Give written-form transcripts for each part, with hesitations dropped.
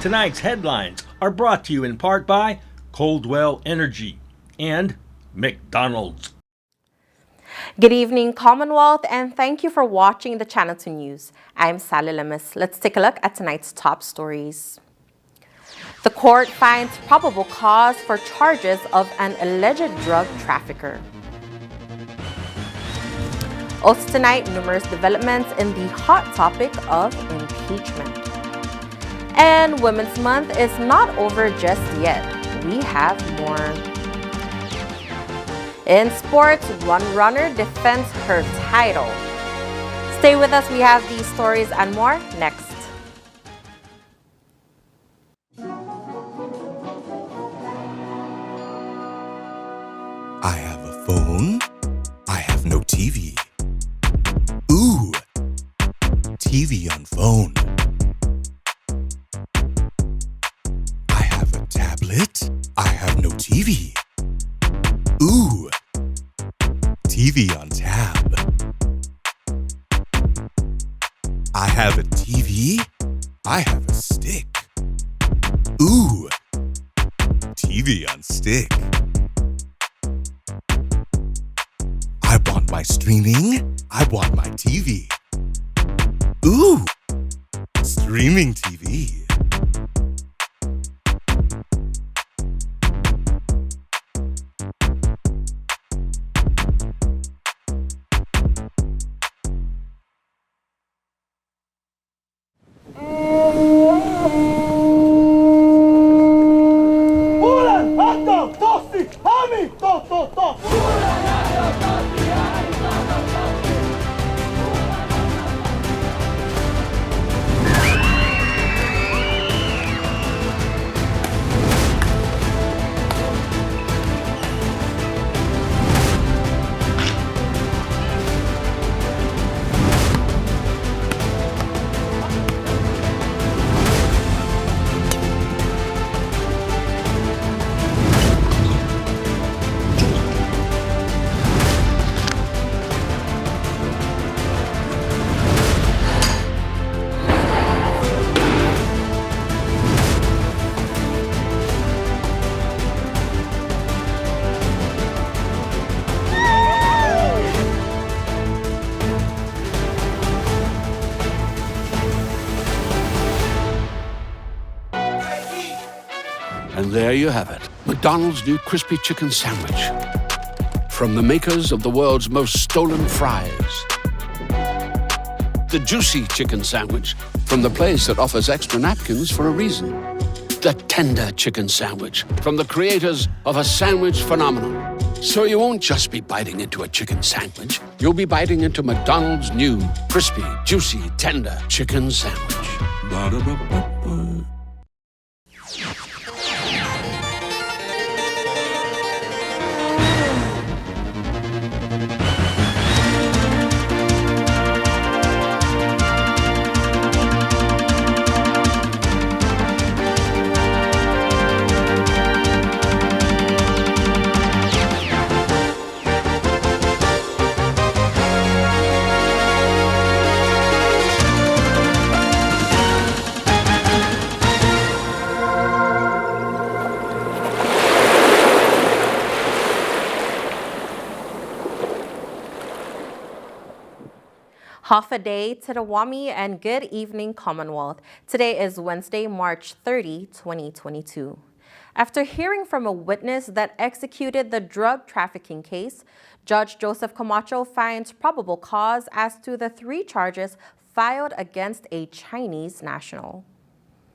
Tonight's headlines are brought to you in part by Coldwell Energy and McDonald's. Good evening, Commonwealth, and thank you for watching the Channel 2 News. I'm Sally Lemus. Let's take a look at tonight's top stories. The court finds probable cause for charges of an alleged drug trafficker. Also tonight, numerous developments in the hot topic of impeachment. And Women's Month is not over just yet. We have more. In sports, one runner defends her title. Stay with us. We have these stories and more next. I have a phone. I have no TV. Ooh, TV on phone. I have a tablet. I have no TV. Ooh, TV on tab. I have a TV. I have a stick. Ooh, TV on stick. I want my streaming. I want my TV. Ooh, streaming TV. And there you have it, McDonald's new crispy chicken sandwich. From the makers of the world's most stolen fries. The juicy chicken sandwich from the place that offers extra napkins for a reason. The tender chicken sandwich from the creators of a sandwich phenomenon. So you won't just be biting into a chicken sandwich, you'll be biting into McDonald's new crispy, juicy, tender chicken sandwich. Ba-da-ba-ba-ba. Half a day to the Wami and good evening, Commonwealth. Today is Wednesday, March 30, 2022. After hearing from a witness that executed the drug trafficking case, Judge Joseph Camacho finds probable cause as to the 3 charges filed against a Chinese national.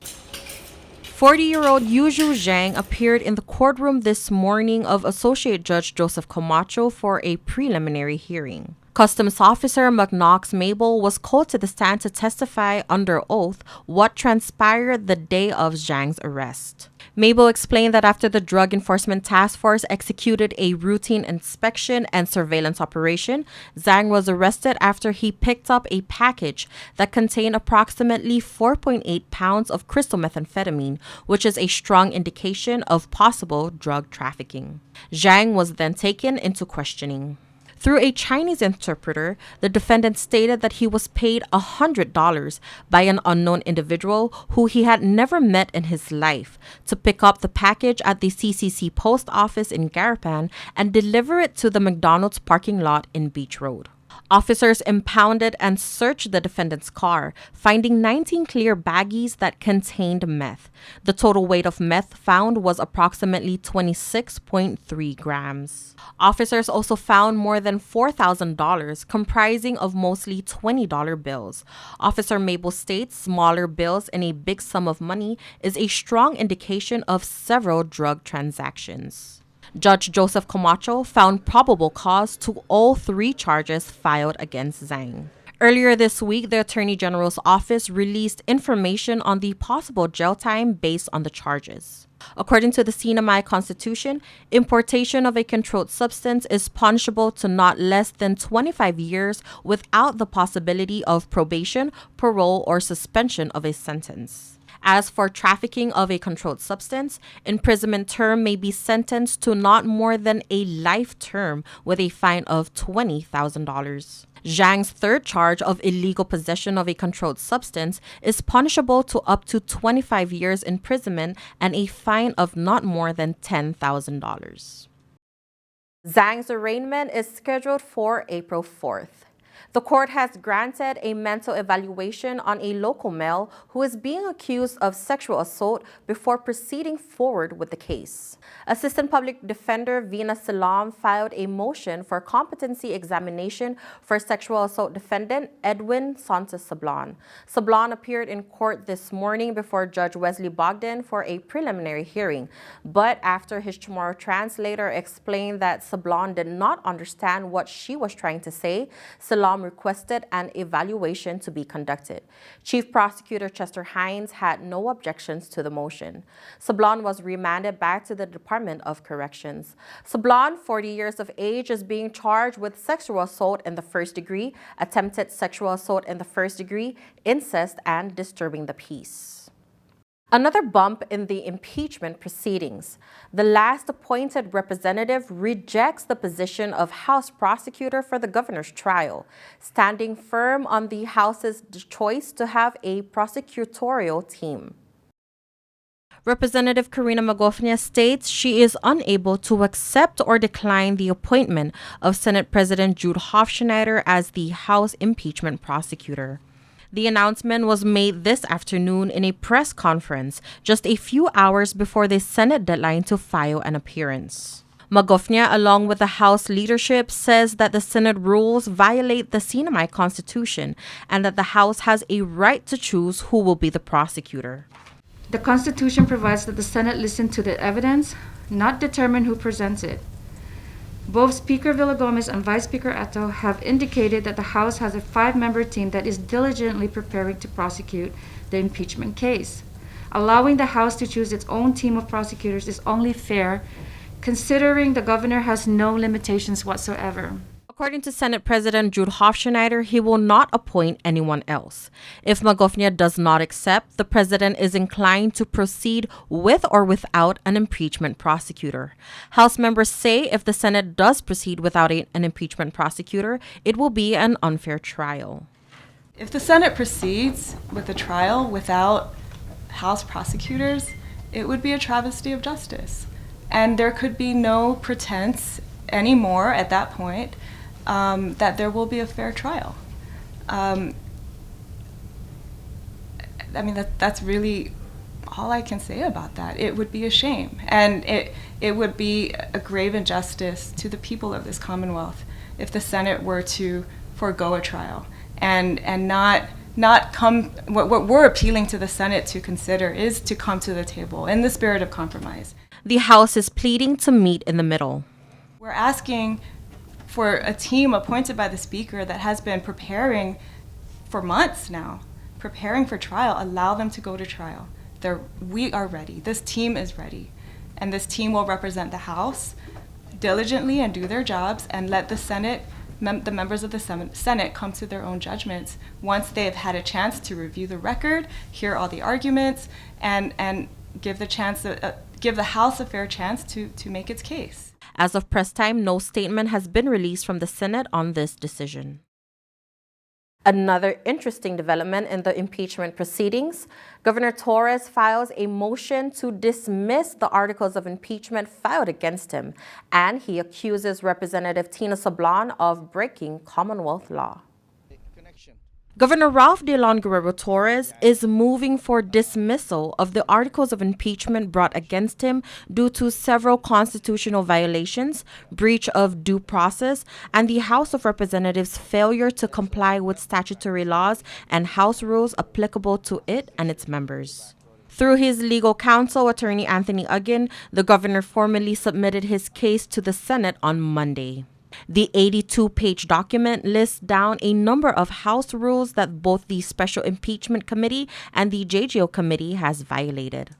40-year-old Yuzhu Zhang appeared in the courtroom this morning of Associate Judge Joseph Camacho for a preliminary hearing. Customs Officer McKnox Mabel was called to the stand to testify under oath what transpired the day of Zhang's arrest. Mabel explained that after the Drug Enforcement Task Force executed a routine inspection and surveillance operation, Zhang was arrested after he picked up a package that contained approximately 4.8 pounds of crystal methamphetamine, which is a strong indication of possible drug trafficking. Zhang was then taken into questioning. Through a Chinese interpreter, the defendant stated that he was paid $100 by an unknown individual who he had never met in his life to pick up the package at the CCC post office in Garapan and deliver it to the McDonald's parking lot in Beach Road. Officers impounded and searched the defendant's car, finding 19 clear baggies that contained meth. The total weight of meth found was approximately 26.3 grams. Officers also found more than $4,000, comprising of mostly $20 bills. Officer Mabel states smaller bills and a big sum of money is a strong indication of several drug transactions. Judge Joseph Camacho found probable cause to all 3 charges filed against Zhang. Earlier this week, the Attorney General's office released information on the possible jail time based on the charges. According to the Sinamay Constitution, importation of a controlled substance is punishable to not less than 25 years without the possibility of probation, parole, or suspension of a sentence. As for trafficking of a controlled substance, imprisonment term may be sentenced to not more than a life term with a fine of $20,000. Zhang's 3rd charge of illegal possession of a controlled substance is punishable to up to 25 years imprisonment and a fine of not more than $10,000. Zhang's arraignment is scheduled for April 4th. The court has granted a mental evaluation on a local male who is being accused of sexual assault before proceeding forward with the case. Assistant Public Defender Vina Salam filed a motion for competency examination for sexual assault defendant Edwin Santos Sablan. Sablan appeared in court this morning before Judge Wesley Bogdan for a preliminary hearing, but after his Chamorro translator explained that Sablan did not understand what she was trying to say, Salam requested an evaluation to be conducted. Chief Prosecutor Chester Hines had no objections to the motion. Sablan was remanded back to the Department of Corrections. Sablan, 40 years of age, is being charged with sexual assault in the 1st degree, attempted sexual assault in the 1st degree, incest, and disturbing the peace. Another bump in the impeachment proceedings. The last appointed representative rejects the position of House prosecutor for the governor's trial, standing firm on the House's choice to have a prosecutorial team. Representative Karina Magofnia states she is unable to accept or decline the appointment of Senate President Jude Hofschneider as the House impeachment prosecutor. The announcement was made this afternoon in a press conference, just a few hours before the Senate deadline to file an appearance. Magofnia, along with the House leadership, says that the Senate rules violate the Sinamay Constitution and that the House has a right to choose who will be the prosecutor. The Constitution provides that the Senate listen to the evidence, not determine who presents it. Both Speaker Villagomez and Vice Speaker Atto have indicated that the House has a 5-member team that is diligently preparing to prosecute the impeachment case. Allowing the House to choose its own team of prosecutors is only fair, considering the governor has no limitations whatsoever. According to Senate President Jude Hofschneider, he will not appoint anyone else. If Magofnia does not accept, the president is inclined to proceed with or without an impeachment prosecutor. House members say if the Senate does proceed without an impeachment prosecutor, it will be an unfair trial. If the Senate proceeds with the trial without House prosecutors, it would be a travesty of justice. And there could be no pretense anymore at that point that there will be a fair trial. That's really all I can say about that. It would be a shame, and it would be a grave injustice to the people of this Commonwealth if the Senate were to forego a trial and not come. What we're appealing to the Senate to consider is to come to the table in the spirit of compromise. The House is pleading to meet in the middle. We're asking for a team appointed by the Speaker that has been preparing for months now, preparing for trial. Allow them to go to trial. We are ready. This team is ready. And this team will represent the House diligently and do their jobs, and let the Senate, the members of the Senate come to their own judgments once they have had a chance to review the record, hear all the arguments, and give the House a fair chance to make its case. As of press time, no statement has been released from the Senate on this decision. Another interesting development in the impeachment proceedings, Governor Torres files a motion to dismiss the articles of impeachment filed against him, and he accuses Representative Tina Sablan of breaking Commonwealth law. Governor Ralph Delon Guerrero Torres is moving for dismissal of the articles of impeachment brought against him due to several constitutional violations, breach of due process, and the House of Representatives' failure to comply with statutory laws and House rules applicable to it and its members. Through his legal counsel, Attorney Anthony Uggin, the governor formally submitted his case to the Senate on Monday. The 82-page document lists down a number of House rules that both the Special Impeachment Committee and the JGO Committee has violated.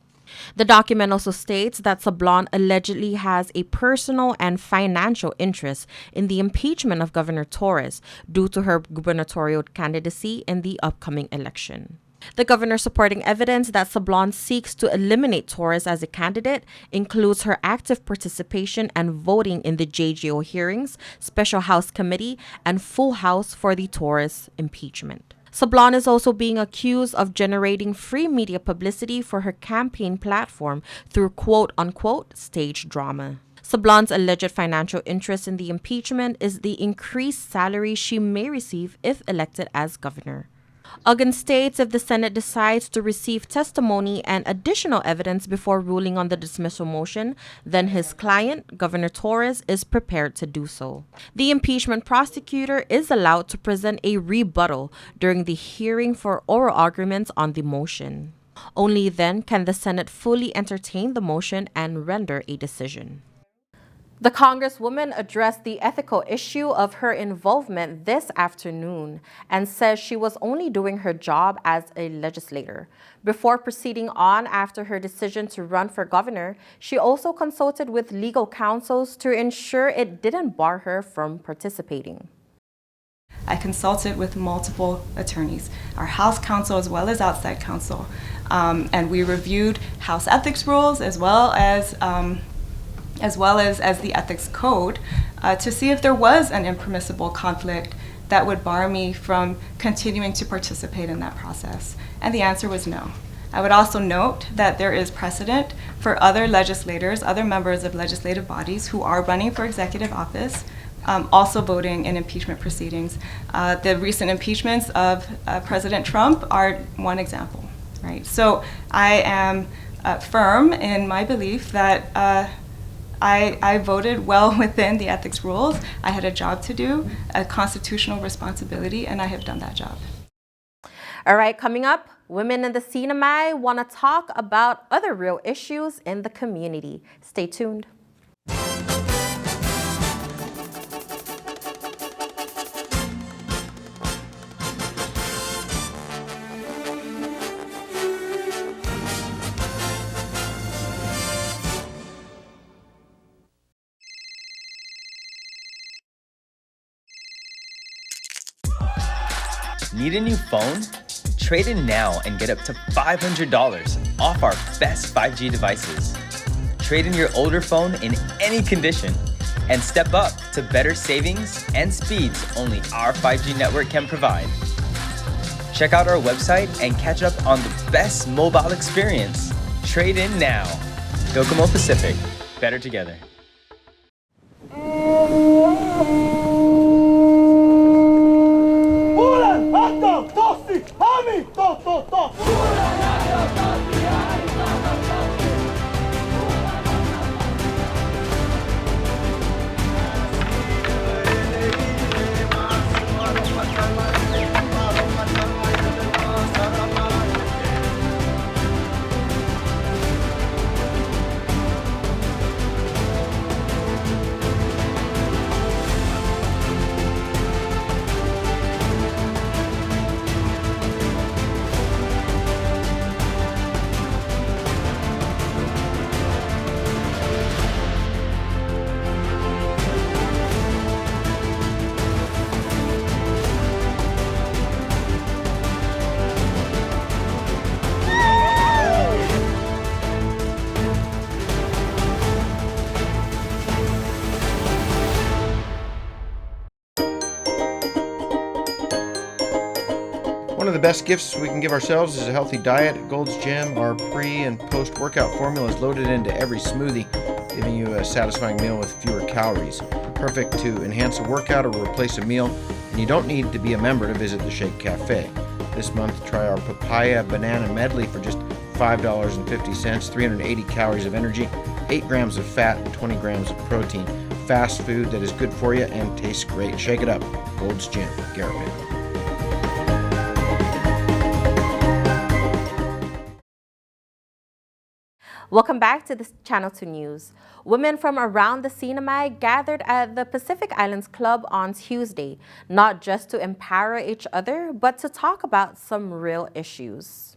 The document also states that Sablan allegedly has a personal and financial interest in the impeachment of Governor Torres due to her gubernatorial candidacy in the upcoming election. The governor's supporting evidence that Sablan seeks to eliminate Torres as a candidate includes her active participation and voting in the JGO hearings, Special House Committee, and full House for the Torres impeachment. Sablan is also being accused of generating free media publicity for her campaign platform through quote-unquote stage drama. Sablan's alleged financial interest in the impeachment is the increased salary she may receive if elected as governor. Uggin states if the Senate decides to receive testimony and additional evidence before ruling on the dismissal motion, then his client, Governor Torres, is prepared to do so. The impeachment prosecutor is allowed to present a rebuttal during the hearing for oral arguments on the motion. Only then can the Senate fully entertain the motion and render a decision. The Congresswoman addressed the ethical issue of her involvement this afternoon and says she was only doing her job as a legislator. Before proceeding on after her decision to run for governor, she also consulted with legal counsels to ensure it didn't bar her from participating. I consulted with multiple attorneys, our House counsel as well as outside counsel, and we reviewed House ethics rules as well as the ethics code to see if there was an impermissible conflict that would bar me from continuing to participate in that process. And the answer was no. I would also note that there is precedent for other legislators, other members of legislative bodies who are running for executive office, also voting in impeachment proceedings. The recent impeachments of President Trump are one example, right? So I am firm in my belief that I voted well within the ethics rules. I had a job to do, a constitutional responsibility, and I have done that job. All right, coming up, women in the Sinamay want to talk about other real issues in the community. Stay tuned. Need a new phone? Trade in now and get up to $500 off our best 5G devices. Trade in your older phone in any condition and step up to better savings and speeds only our 5G network can provide. Check out our website and catch up on the best mobile experience. Trade in now. Docomo Pacific. Better together. One of the best gifts we can give ourselves is a healthy diet. At Gold's Gym, our pre- and post-workout formula is loaded into every smoothie, giving you a satisfying meal with fewer calories. Perfect to enhance a workout or replace a meal, and you don't need to be a member to visit the Shake Cafe. This month, try our papaya banana medley for just $5.50, 380 calories of energy, 8 grams of fat, and 20 grams of protein. Fast food that is good for you and tastes great. Shake it up. Gold's Gym, Garapan. Welcome back to the Channel 2 News. Women from around the Sinamay gathered at the Pacific Islands Club on Tuesday, not just to empower each other, but to talk about some real issues.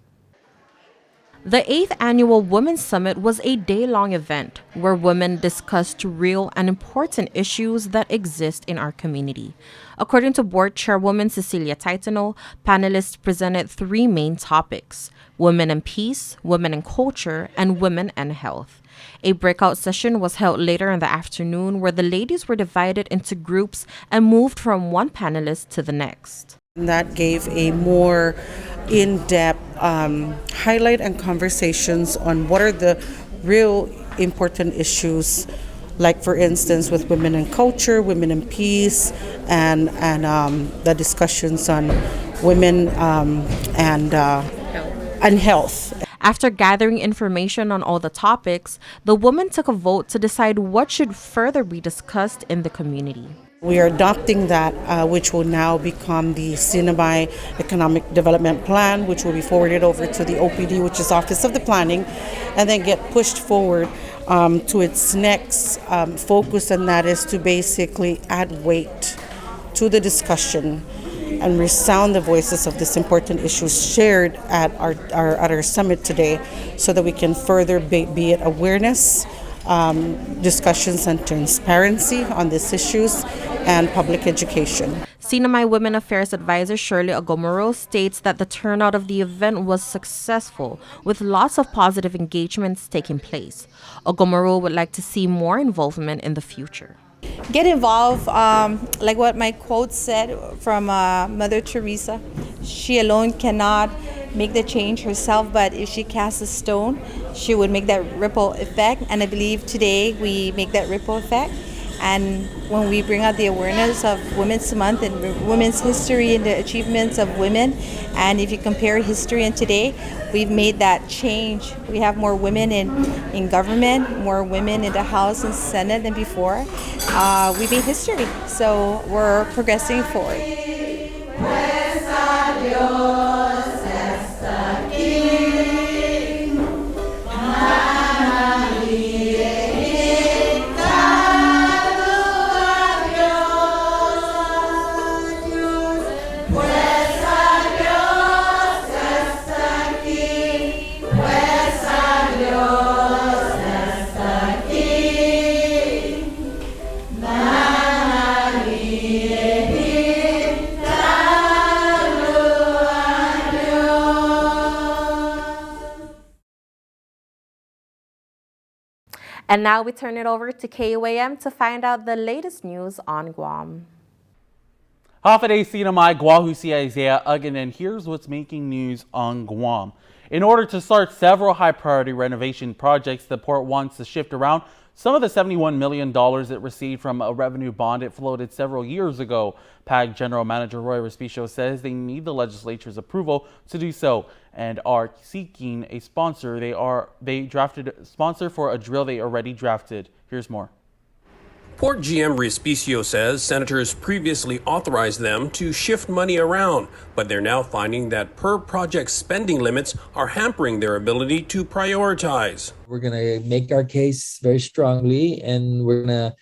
The 8th Annual Women's Summit was a day-long event where women discussed real and important issues that exist in our community. According to Board Chairwoman Cecilia Titano, panelists presented 3 main topics: women and peace, women and culture, and women and health. A breakout session was held later in the afternoon where the ladies were divided into groups and moved from one panelist to the next. That gave a more in-depth highlight and conversations on what are the real important issues, like for instance with women and culture, women and peace, and the discussions on women and health. After gathering information on all the topics, the women took a vote to decide what should further be discussed in the community. We are adopting that, which will now become the Sinamay Economic Development Plan, which will be forwarded over to the OPD, which is Office of the Planning, and then get pushed forward to its next focus, and that is to basically add weight to the discussion and resound the voices of these important issues shared at our summit today, so that we can further be it awareness, discussions and transparency on these issues, and public education. Sinamay Women Affairs Advisor Shirley Agomoro states that the turnout of the event was successful, with lots of positive engagements taking place. Agomoro would like to see more involvement in the future. Get involved, like what my quote said from Mother Teresa. She alone cannot make the change herself, but if she casts a stone, she would make that ripple effect. And I believe today we make that ripple effect. And when we bring out the awareness of Women's Month and women's history and the achievements of women, and if you compare history and today, we've made that change. We have more women in government, more women in the House and Senate than before. We made history, so we're progressing forward. And now we turn it over to KUAM to find out the latest news on Guam. Hafaday Sinamay Guahusi Isaiah Uggan, and here's what's making news on Guam. In order to start several high-priority renovation projects, the port wants to shift around some of the $71 million it received from a revenue bond it floated several years ago. PAG General Manager Roy Respicio says they need the legislature's approval to do so and are seeking a sponsor. They drafted a sponsor for a drill they already drafted. Here's more. Port GM Respicio says senators previously authorized them to shift money around, but they're now finding that per-project spending limits are hampering their ability to prioritize. We're going to make our case very strongly, and we're going to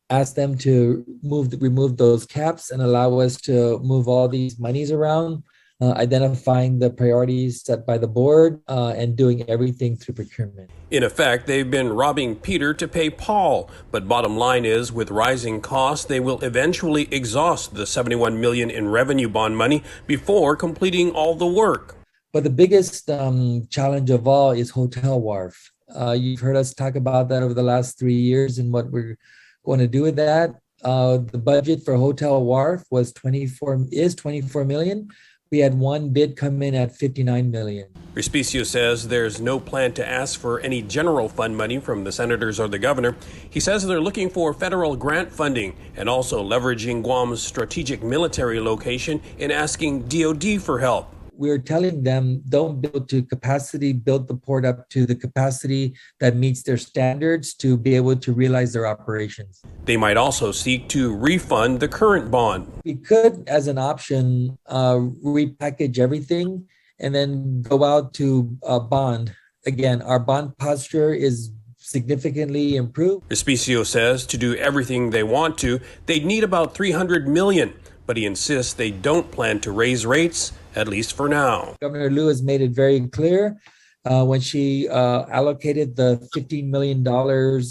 ask them to remove those caps and allow us to move all these monies around, identifying the priorities set by the board, and doing everything through procurement. In effect, they've been robbing Peter to pay Paul. But bottom line is, with rising costs, they will eventually exhaust the $71 million in revenue bond money before completing all the work. But the biggest challenge of all is Hotel Wharf. You've heard us talk about that over the last 3 years and what we're going to do with that. The budget for Hotel Wharf was 24 million. We had one bid come in at $59 million. Respicio says there's no plan to ask for any general fund money from the senators or the governor. He says they're looking for federal grant funding and also leveraging Guam's strategic military location in asking DoD for help. We're telling them, don't build to capacity, build the port up to the capacity that meets their standards to be able to realize their operations. They might also seek to refund the current bond. We could, as an option, repackage everything and then go out to a bond. Again, our bond posture is significantly improved. Respicio says to do everything they want to, they'd need about $300 million, but he insists they don't plan to raise rates, at least for now. Governor Liu has made it very clear when she allocated the $15 million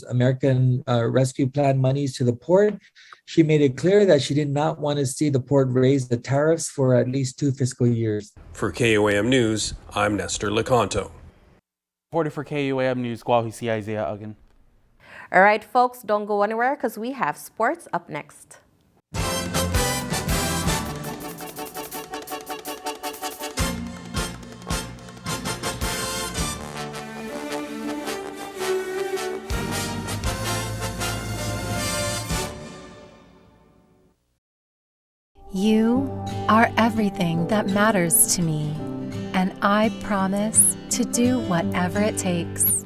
American Rescue Plan monies to the port. She made it clear that she did not want to see the port raise the tariffs for at least 2 fiscal years. For KOAM News, I'm Nestor Lecanto. Reporting for KUAM News, Guahusi Isaiah Uggan. All right, folks, don't go anywhere because we have sports up next. You are everything that matters to me, and I promise to do whatever it takes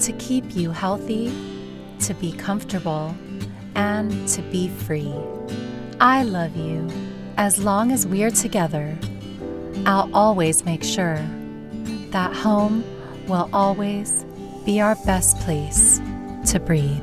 to keep you healthy, to be comfortable, and to be free. I love you. As long as we're together, I'll always make sure that home will always be our best place to breathe.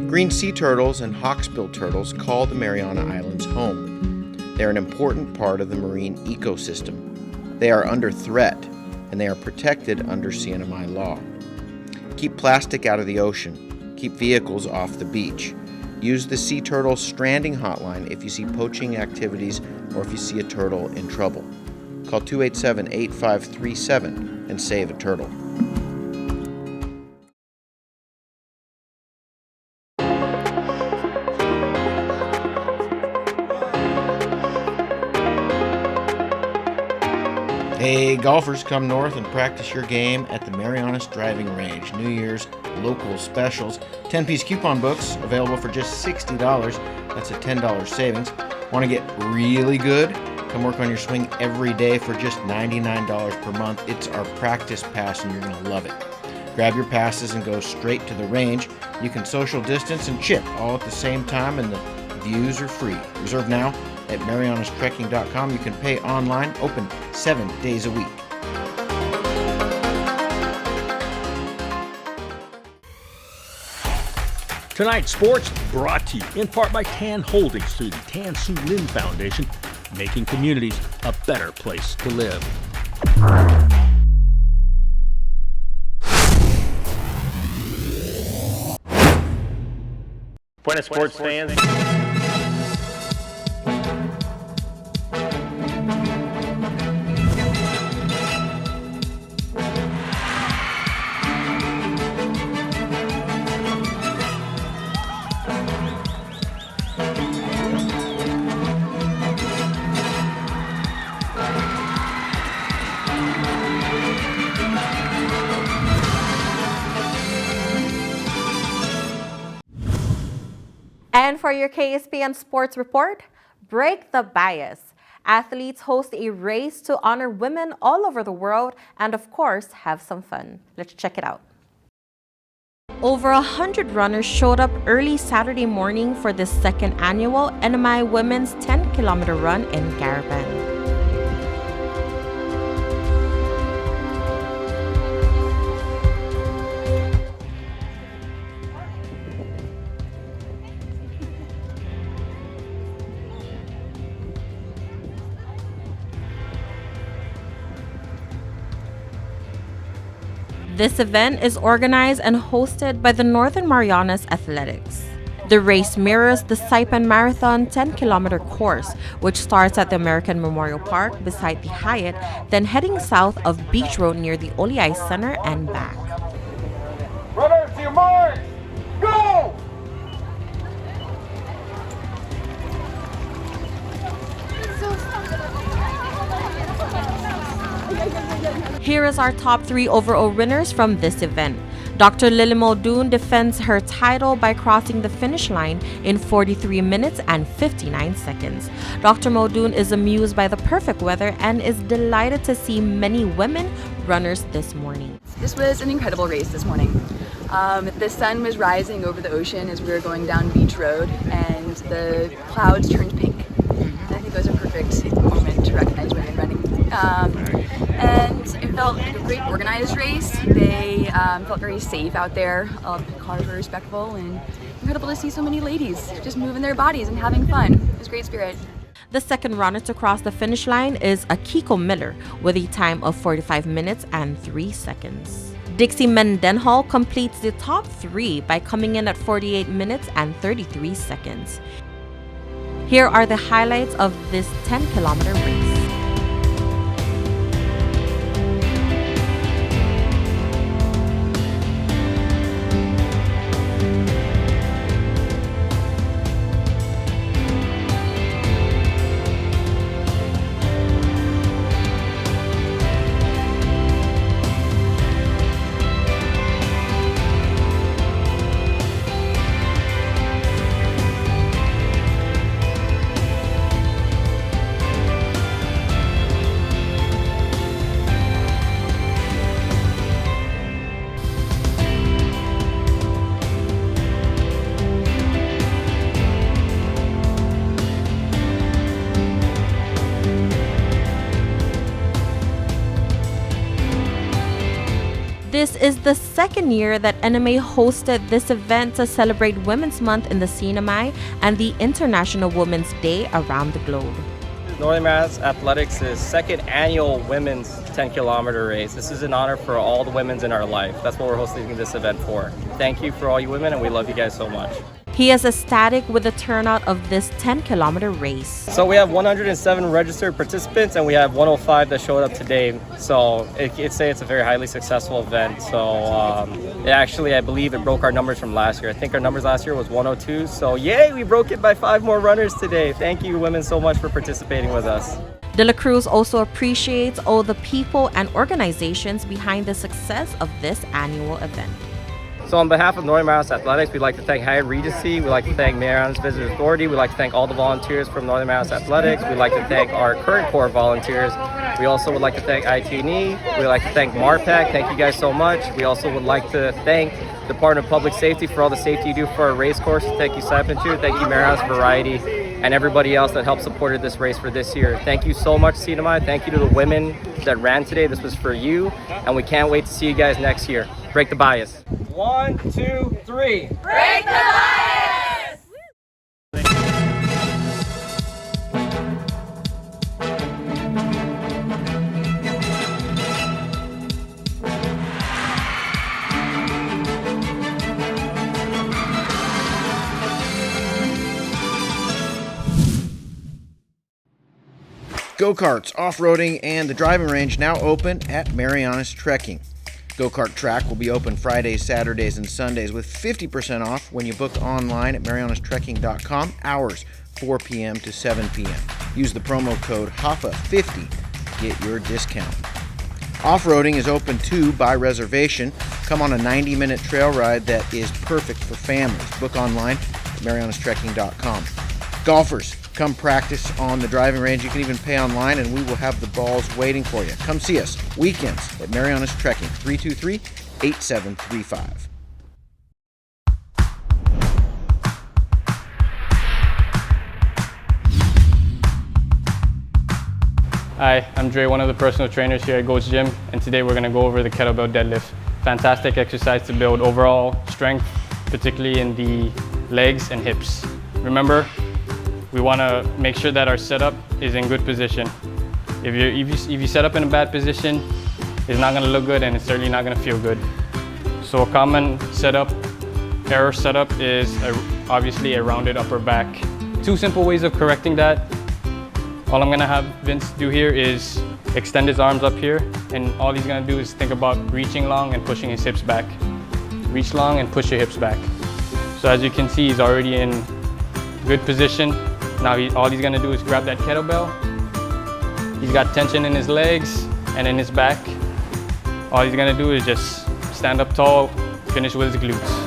Green sea turtles and hawksbill turtles call the Mariana Islands home. They are an important part of the marine ecosystem. They are under threat, and they are protected under CNMI law. Keep plastic out of the ocean. Keep vehicles off the beach. Use the Sea Turtle Stranding Hotline if you see poaching activities or if you see a turtle in trouble. Call 287-8537 and save a turtle. Hey, golfers, come north and practice your game at the Marianas Driving Range. New Year's local specials. 10-piece coupon books available for just $60. That's a $10 savings. Want to get really good? Come work on your swing every day for just $99 per month. It's our practice pass and you're going to love it. Grab your passes and go straight to the range. You can social distance and chip all at the same time, and the views are free. Reserve now at marianastrekking.com. You can pay online, open 7 days a week. Tonight's sports brought to you in part by Tan Holdings through the Tan Su Lin Foundation, making communities a better place to live. Buenas sports fans. And for your KSPN Sports Report, break the bias. Athletes host a race to honor women all over the world and, of course, have some fun. Let's check it out. Over 100 runners showed up early Saturday morning for the second annual NMI Women's 10-kilometer run in Caravan. This event is organized and hosted by the Northern Marianas Athletics. The race mirrors the Saipan Marathon 10-kilometer course, which starts at the American Memorial Park beside the Hyatt, then heading south of Beach Road near the Oliai Center and back. Runners, to your mark! Go! Here is our top 3 overall winners from this event. Dr. Lily Muldoon defends her title by crossing the finish line in 43 minutes and 59 seconds. Dr. Muldoon is amused by the perfect weather and is delighted to see many women runners this morning. This was an incredible race this morning. The sun was rising over the ocean as we were going down Beach Road, and the clouds turned pink. I think it was a perfect moment to recognize women running. And it felt like a great organized race. They felt very safe out there. The cars were respectful, and incredible to see so many ladies just moving their bodies and having fun. It was great spirit. The second runner to cross the finish line is Akiko Miller with a time of 45 minutes and 3 seconds. Dixie Mendenhall completes the top 3 by coming in at 48 minutes and 33 seconds. Here are the highlights of this 10-kilometer race. This is the second year that NMA hosted this event to celebrate Women's Month in the Sinamay and the International Women's Day around the globe. Northern Mass Athletics' second annual women's 10-kilometer race. This is an honor for all the women in our life. That's what we're hosting this event for. Thank you for all you women, and we love you guys so much. He is ecstatic with the turnout of this 10-kilometer race. So we have 107 registered participants, and we have 105 that showed up today. So it's a very highly successful event. So I believe it broke our numbers from last year. I think our numbers last year was 102. So yay, we broke it by 5 more runners today. Thank you women so much for participating with us. De La Cruz also appreciates all the people and organizations behind the success of this annual event. So on behalf of Northern Mass Athletics, we'd like to thank Hyatt Regency, we'd like to thank Mariana's Visitor Authority, we'd like to thank all the volunteers from Northern Mass Athletics, we'd like to thank our current core volunteers. We also would like to thank IT&E, we'd like to thank MARPAC, thank you guys so much. We also would like to thank the Department of Public Safety for all the safety you do for our race course. Thank you Saipan2, thank you Mariana's Variety, and everybody else that helped supported this race for this year. Thank you so much, Sinamay. Thank you to the women that ran today. This was for you, and we can't wait to see you guys next year. Break the bias. 1, 2, 3. Break the bias! Go-karts, off-roading, and the driving range now open at Mariana's Trekking. Go-kart track will be open Fridays, Saturdays, and Sundays with 50% off when you book online at marianastrekking.com, hours 4 p.m. to 7 p.m. Use the promo code HAFA50 to get your discount. Off-roading is open too by reservation. Come on a 90-minute trail ride that is perfect for families. Book online at marianastrekking.com. Golfers, come practice on the driving range. You can even pay online, and we will have the balls waiting for you. Come see us weekends at Mariana's Trekking, 323-8735. Hi, I'm Dre, one of the personal trainers here at Gold's Gym, and today we're going to go over the kettlebell deadlift. Fantastic exercise to build overall strength, particularly in the legs and hips. Remember, we want to make sure that our setup is in good position. If you set up in a bad position, it's not going to look good and it's certainly not going to feel good. So a common error setup is a obviously a rounded upper back. 2 simple ways of correcting that. All I'm gonna have Vince do here is extend his arms up here, and all he's gonna do is think about reaching long and pushing his hips back. Reach long and push your hips back. So as you can see, he's already in good position. Now all he's gonna do is grab that kettlebell. He's got tension in his legs and in his back. All he's gonna do is just stand up tall, finish with his glutes.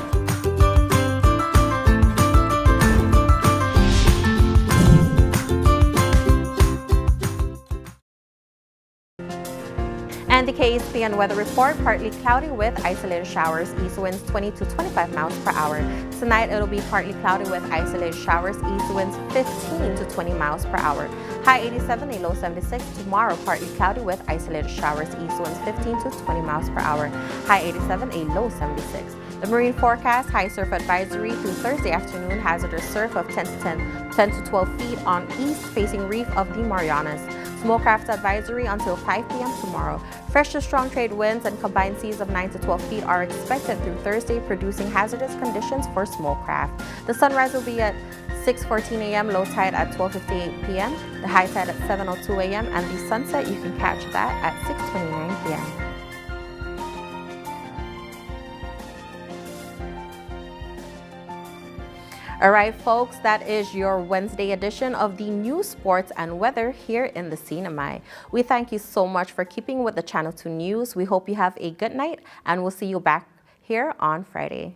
And the KSPN weather report, partly cloudy with isolated showers, east winds 20 to 25 miles per hour. Tonight it'll be partly cloudy with isolated showers, east winds 15 to 20 miles per hour. High 87, a low 76. Tomorrow partly cloudy with isolated showers, east winds 15 to 20 miles per hour. High 87, a low 76. The marine forecast, high surf advisory through Thursday afternoon, hazardous surf of 10 to 12 feet on east facing reef of the Marianas. Smallcraft advisory until 5 p.m. tomorrow. Fresh to strong trade winds and combined seas of 9 to 12 feet are expected through Thursday, producing hazardous conditions for smallcraft. The sunrise will be at 6:14 a.m., low tide at 12:58 p.m., the high tide at 7:02 a.m., and the sunset, you can catch that at 6:29 p.m. All right, folks, that is your Wednesday edition of the news, sports, and weather here in the CNMI. We thank you so much for keeping with the Channel 2 News. We hope you have a good night, and we'll see you back here on Friday.